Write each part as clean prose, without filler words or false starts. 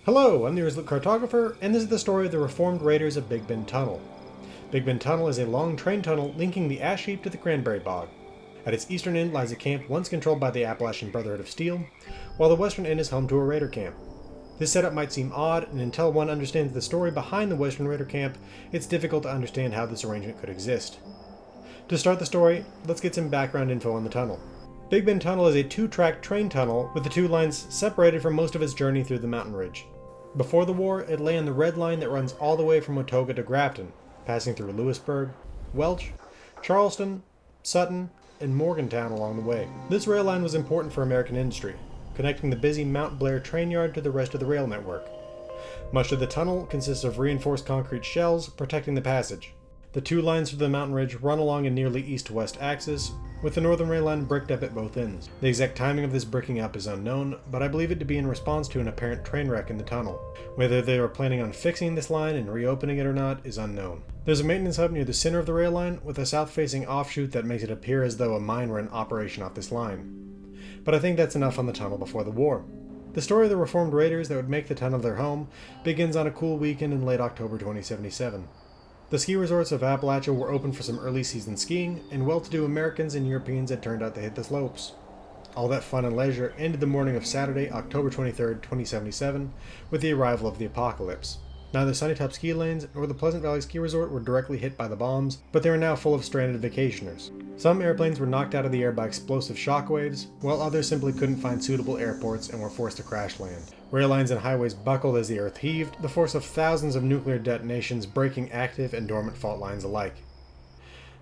Hello, I'm the Resolute Cartographer, and this is the story of the Reformed Raiders of Big Bend Tunnel. Big Bend Tunnel is a long train tunnel linking the Ash Heap to the Cranberry Bog. At its eastern end lies a camp once controlled by the Appalachian Brotherhood of Steel, while the western end is home to a raider camp. This setup might seem odd, and until one understands the story behind the western raider camp, it's difficult to understand how this arrangement could exist. To start the story, let's get some background info on the tunnel. Big Bend Tunnel is a two-track train tunnel with the two lines separated for most of its journey through the mountain ridge. Before the war, it lay on the red line that runs all the way from Watauga to Grafton, passing through Lewisburg, Welch, Charleston, Sutton, and Morgantown along the way. This rail line was important for American industry, connecting the busy Mount Blair train yard to the rest of the rail network. Much of the tunnel consists of reinforced concrete shells protecting the passage. The two lines of the mountain ridge run along a nearly east-west axis, with the northern rail line bricked up at both ends. The exact timing of this bricking up is unknown, but I believe it to be in response to an apparent train wreck in the tunnel. Whether they were planning on fixing this line and reopening it or not is unknown. There's a maintenance hub near the center of the rail line, with a south-facing offshoot that makes it appear as though a mine were in operation off this line. But I think that's enough on the tunnel before the war. The story of the Reformed Raiders that would make the tunnel their home begins on a cool weekend in late October 2077. The ski resorts of Appalachia were open for some early season skiing, and well-to-do Americans and Europeans had turned out to hit the slopes. All that fun and leisure ended the morning of Saturday, October 23, 2077, with the arrival of the apocalypse. Neither Sunnytop ski lanes nor the Pleasant Valley Ski Resort were directly hit by the bombs, but they were now full of stranded vacationers. Some airplanes were knocked out of the air by explosive shockwaves, while others simply couldn't find suitable airports and were forced to crash land. Rail lines and highways buckled as the earth heaved, the force of thousands of nuclear detonations breaking active and dormant fault lines alike.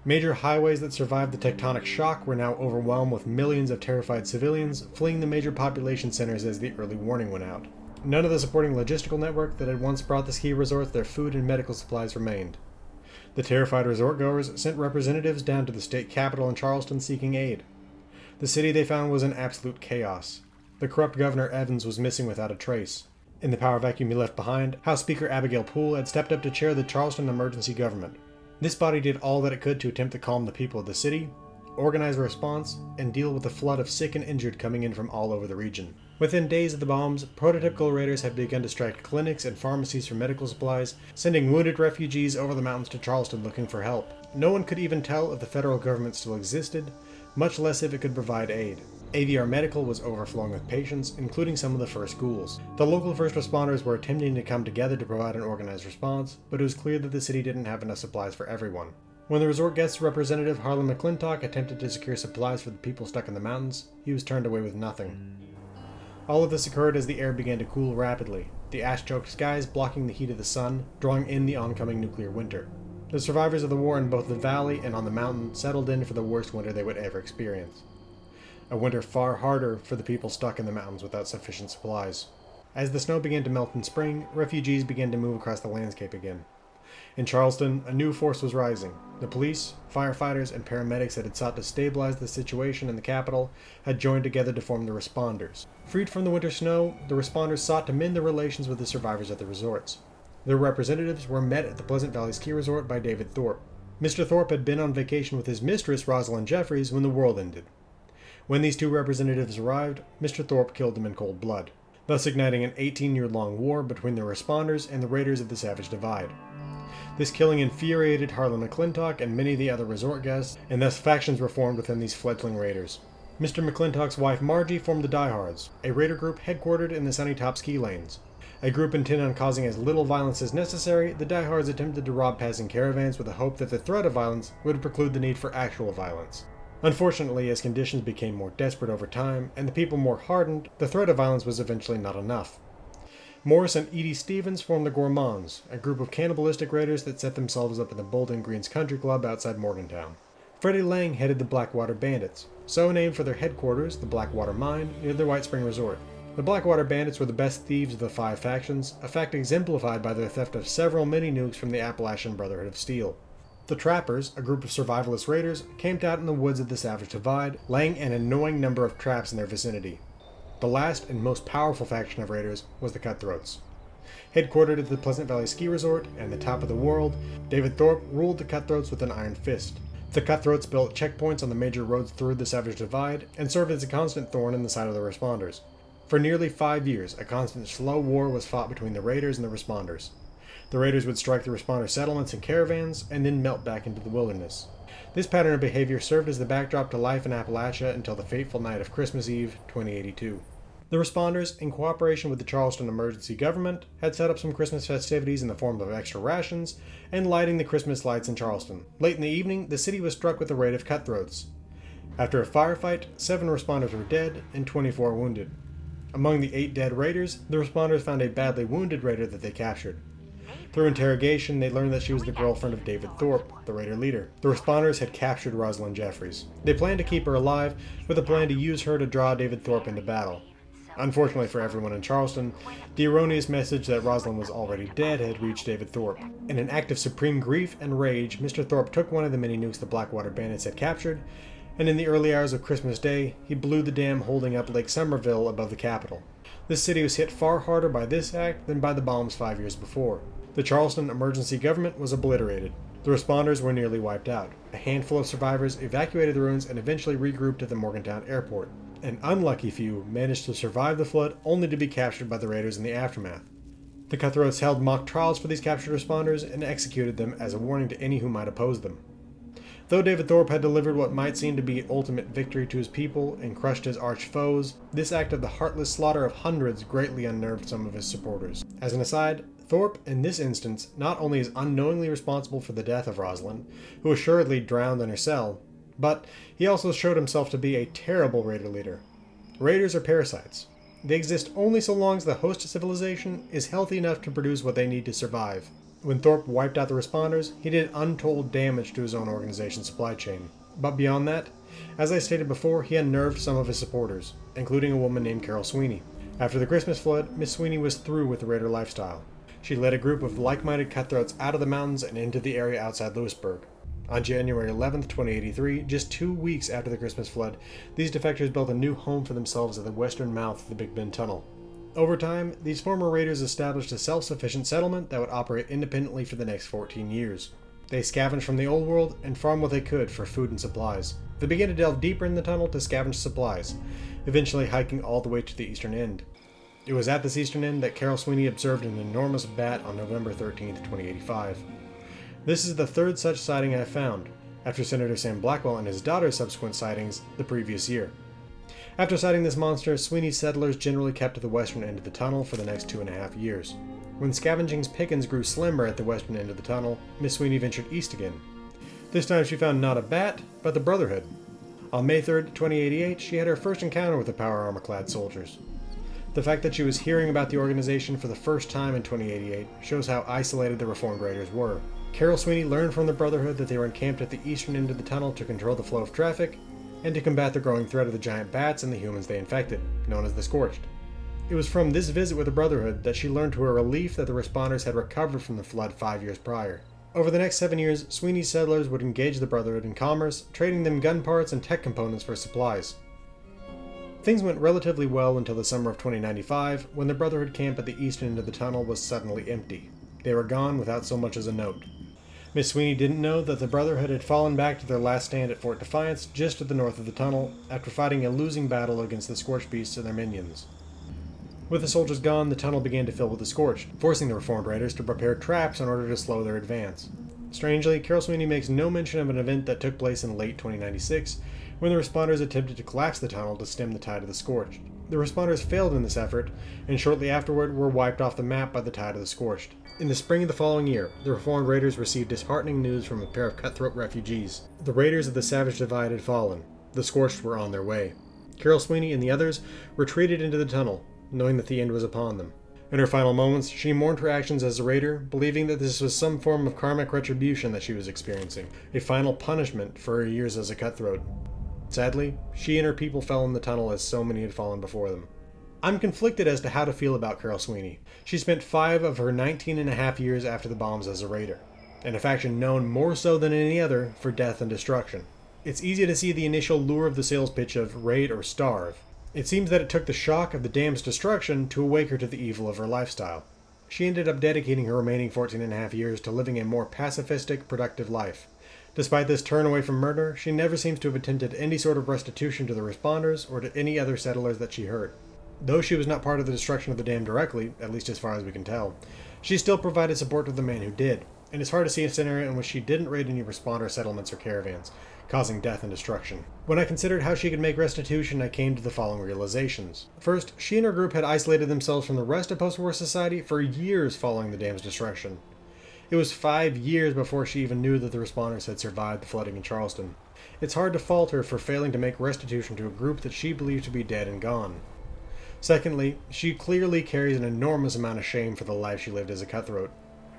Major highways that survived the tectonic shock were now overwhelmed with millions of terrified civilians fleeing the major population centers as the early warning went out. None of the supporting logistical network that had once brought the ski resorts their food and medical supplies remained. The terrified resort-goers sent representatives down to the state capitol in Charleston seeking aid. The city they found was in absolute chaos. The corrupt Governor Evans was missing without a trace. In the power vacuum he left behind, House Speaker Abigail Poole had stepped up to chair the Charleston Emergency Government. This body did all that it could to attempt to calm the people of the city, organize a response, and deal with the flood of sick and injured coming in from all over the region. Within days of the bombs, prototypical raiders had begun to strike clinics and pharmacies for medical supplies, sending wounded refugees over the mountains to Charleston looking for help. No one could even tell if the federal government still existed, much less if it could provide aid. AVR Medical was overflowing with patients, including some of the first ghouls. The local first responders were attempting to come together to provide an organized response, but it was clear that the city didn't have enough supplies for everyone. When the resort guest representative Harlan McClintock attempted to secure supplies for the people stuck in the mountains, he was turned away with nothing. All of this occurred as the air began to cool rapidly, the ash-choked skies blocking the heat of the sun, drawing in the oncoming nuclear winter. The survivors of the war in both the valley and on the mountain settled in for the worst winter they would ever experience. A winter far harder for the people stuck in the mountains without sufficient supplies. As the snow began to melt in spring, refugees began to move across the landscape again. In Charleston, a new force was rising. The police, firefighters, and paramedics that had sought to stabilize the situation in the capital had joined together to form the Responders. Freed from the winter snow, the Responders sought to mend the relations with the survivors at the resorts. Their representatives were met at the Pleasant Valley Ski Resort by David Thorpe. Mr. Thorpe had been on vacation with his mistress, Rosalind Jeffries, when the world ended. When these two representatives arrived, Mr. Thorpe killed them in cold blood, thus igniting an 18-year-long war between the Responders and the Raiders of the Savage Divide. This killing infuriated Harlan McClintock and many of the other resort guests, and thus factions were formed within these fledgling raiders. Mr. McClintock's wife Margie formed the Diehards, a raider group headquartered in the Sunnytop ski lanes. A group intent on causing as little violence as necessary, the Diehards attempted to rob passing caravans with the hope that the threat of violence would preclude the need for actual violence. Unfortunately, as conditions became more desperate over time, and the people more hardened, the threat of violence was eventually not enough. Morris and Edie Stevens formed the Gourmands, a group of cannibalistic raiders that set themselves up in the Bowling Greens Country Club outside Morgantown. Freddie Lang headed the Blackwater Bandits, so named for their headquarters, the Blackwater Mine, near the White Spring Resort. The Blackwater Bandits were the best thieves of the five factions, a fact exemplified by their theft of several mini-nukes from the Appalachian Brotherhood of Steel. The Trappers, a group of survivalist raiders, camped out in the woods of the Savage Divide, laying an annoying number of traps in their vicinity. The last and most powerful faction of raiders was the Cutthroats. Headquartered at the Pleasant Valley Ski Resort and the top of the world, David Thorpe ruled the Cutthroats with an iron fist. The Cutthroats built checkpoints on the major roads through the Savage Divide and served as a constant thorn in the side of the Responders. For nearly 5 years, a constant slow war was fought between the raiders and the responders. The raiders would strike the responder settlements and caravans, and then melt back into the wilderness. This pattern of behavior served as the backdrop to life in Appalachia until the fateful night of Christmas Eve, 2082. The responders, in cooperation with the Charleston emergency government, had set up some Christmas festivities in the form of extra rations and lighting the Christmas lights in Charleston. Late in the evening, the city was struck with a raid of cutthroats. After a firefight, 7 responders were dead and 24 wounded. Among the 8 dead raiders, the responders found a badly wounded raider that they captured. Through interrogation, they learned that she was the girlfriend of David Thorpe, the raider leader. The responders had captured Rosalind Jeffries. They planned to keep her alive, with a plan to use her to draw David Thorpe into battle. Unfortunately for everyone in Charleston, the erroneous message that Rosalind was already dead had reached David Thorpe. In an act of supreme grief and rage, Mr. Thorpe took one of the mini nukes the Blackwater bandits had captured, and in the early hours of Christmas Day, he blew the dam holding up Lake Somerville above the capital. This city was hit far harder by this act than by the bombs 5 years before. The Charleston emergency government was obliterated. The responders were nearly wiped out. A handful of survivors evacuated the ruins and eventually regrouped at the Morgantown airport. An unlucky few managed to survive the flood only to be captured by the raiders in the aftermath. The Cutthroats held mock trials for these captured responders and executed them as a warning to any who might oppose them. Though David Thorpe had delivered what might seem to be ultimate victory to his people and crushed his arch foes, this act of the heartless slaughter of hundreds greatly unnerved some of his supporters. As an aside, Thorpe, in this instance, not only is unknowingly responsible for the death of Rosalind, who assuredly drowned in her cell, but he also showed himself to be a terrible raider leader. Raiders are parasites. They exist only so long as the host civilization is healthy enough to produce what they need to survive. When Thorpe wiped out the responders, he did untold damage to his own organization's supply chain. But beyond that, as I stated before, he unnerved some of his supporters, including a woman named Carol Sweeny. After the Christmas flood, Miss Sweeny was through with the raider lifestyle. She led a group of like-minded cutthroats out of the mountains and into the area outside Lewisburg. On January 11, 2083, just 2 weeks after the Christmas flood, these defectors built a new home for themselves at the western mouth of the Big Bend Tunnel. Over time, these former raiders established a self-sufficient settlement that would operate independently for the next 14 years. They scavenged from the old world and farmed what they could for food and supplies. They began to delve deeper in the tunnel to scavenge supplies, eventually hiking all the way to the eastern end. It was at this eastern end that Carol Sweeny observed an enormous bat on November 13, 2085. This is the 3rd such sighting I have found, after Senator Sam Blackwell and his daughter's subsequent sightings the previous year. After sighting this monster, Sweeney's settlers generally kept to the western end of the tunnel for the next 2.5 years. When scavenging's pickings grew slimmer at the western end of the tunnel, Miss Sweeny ventured east again. This time she found not a bat, but the Brotherhood. On May 3, 2088, she had her first encounter with the power armor-clad soldiers. The fact that she was hearing about the organization for the first time in 2088 shows how isolated the Reformed Raiders were. Carol Sweeny learned from the Brotherhood that they were encamped at the eastern end of the tunnel to control the flow of traffic, and to combat the growing threat of the giant bats and the humans they infected, known as the Scorched. It was from this visit with the Brotherhood that she learned to her relief that the responders had recovered from the flood 5 years prior. Over the next 7 years, Sweeney's settlers would engage the Brotherhood in commerce, trading them gun parts and tech components for supplies. Things went relatively well until the summer of 2095, when the Brotherhood camp at the eastern end of the tunnel was suddenly empty. They were gone without so much as a note. Miss Sweeny didn't know that the Brotherhood had fallen back to their last stand at Fort Defiance, just to the north of the tunnel, after fighting a losing battle against the Scorched Beasts and their minions. With the soldiers gone, the tunnel began to fill with the Scorched, forcing the Reformed Raiders to prepare traps in order to slow their advance. Strangely, Carol Sweeny makes no mention of an event that took place in late 2096, when the responders attempted to collapse the tunnel to stem the tide of the Scorched. The responders failed in this effort, and shortly afterward were wiped off the map by the tide of the Scorched. In the spring of the following year, the Reformed Raiders received disheartening news from a pair of cutthroat refugees. The Raiders of the Savage Divide had fallen. The Scorched were on their way. Carol Sweeny and the others retreated into the tunnel, knowing that the end was upon them. In her final moments, she mourned her actions as a raider, believing that this was some form of karmic retribution that she was experiencing, a final punishment for her years as a cutthroat. Sadly, she and her people fell in the tunnel as so many had fallen before them. I'm conflicted as to how to feel about Carol Sweeny. She spent 5 of her 19.5 years after the bombs as a raider, in a faction known more so than any other for death and destruction. It's easy to see the initial lure of the sales pitch of raid or starve. It seems that it took the shock of the dam's destruction to awake her to the evil of her lifestyle. She ended up dedicating her remaining 14.5 years to living a more pacifistic, productive life. Despite this turn away from murder, she never seems to have attempted any sort of restitution to the responders or to any other settlers that she hurt. Though she was not part of the destruction of the dam directly, at least as far as we can tell, she still provided support to the man who did, and it's hard to see a scenario in which she didn't raid any responder settlements or caravans, causing death and destruction. When I considered how she could make restitution, I came to the following realizations. First, she and her group had isolated themselves from the rest of post-war society for years following the dam's destruction. It was 5 years before she even knew that the responders had survived the flooding in Charleston. It's hard to fault her for failing to make restitution to a group that she believed to be dead and gone. Secondly, she clearly carries an enormous amount of shame for the life she lived as a cutthroat.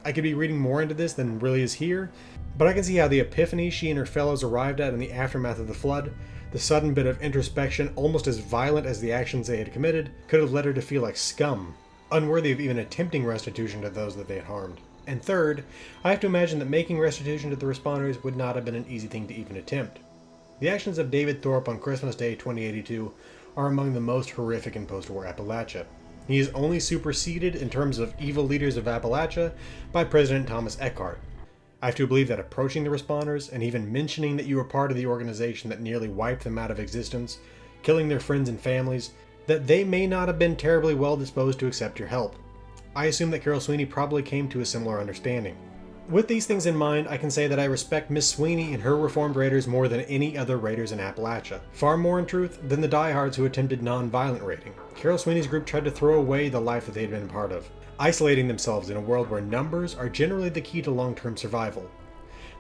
I could be reading more into this than really is here, but I can see how the epiphany she and her fellows arrived at in the aftermath of the flood, the sudden bit of introspection almost as violent as the actions they had committed, could have led her to feel like scum, unworthy of even attempting restitution to those that they had harmed. And third, I have to imagine that making restitution to the responders would not have been an easy thing to even attempt. The actions of David Thorpe on Christmas Day 2082 are among the most horrific in post-war Appalachia. He is only superseded in terms of evil leaders of Appalachia by President Thomas Eckhart. I have to believe that approaching the responders and even mentioning that you were part of the organization that nearly wiped them out of existence, killing their friends and families, that they may not have been terribly well disposed to accept your help. I assume that Carol Sweeny probably came to a similar understanding. With these things in mind, I can say that I respect Miss Sweeny and her reformed raiders more than any other raiders in Appalachia. Far more, in truth, than the diehards who attempted non-violent raiding. Carol Sweeny's group tried to throw away the life that they had been a part of, isolating themselves in a world where numbers are generally the key to long-term survival.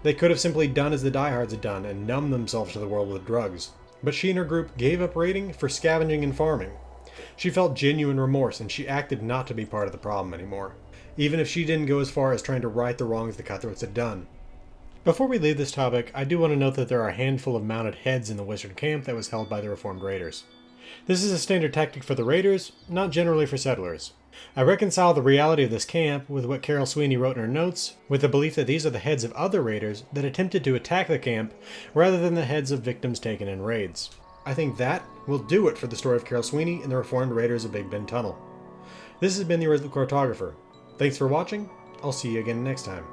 They could have simply done as the diehards had done and numbed themselves to the world with drugs. But she and her group gave up raiding for scavenging and farming. She felt genuine remorse, and she acted not to be part of the problem anymore, even if she didn't go as far as trying to right the wrongs the Cutthroats had done. Before we leave this topic, I do want to note that there are a handful of mounted heads in the Western camp that was held by the Reformed Raiders. This is a standard tactic for the Raiders, not generally for settlers. I reconcile the reality of this camp with what Carol Sweeny wrote in her notes, with the belief that these are the heads of other raiders that attempted to attack the camp, rather than the heads of victims taken in raids. I think that will do it for the story of Carol Sweeny and the Reformed Raiders of Big Bend Tunnel. This has been the Original Cartographer. Thanks for watching. I'll see you again next time.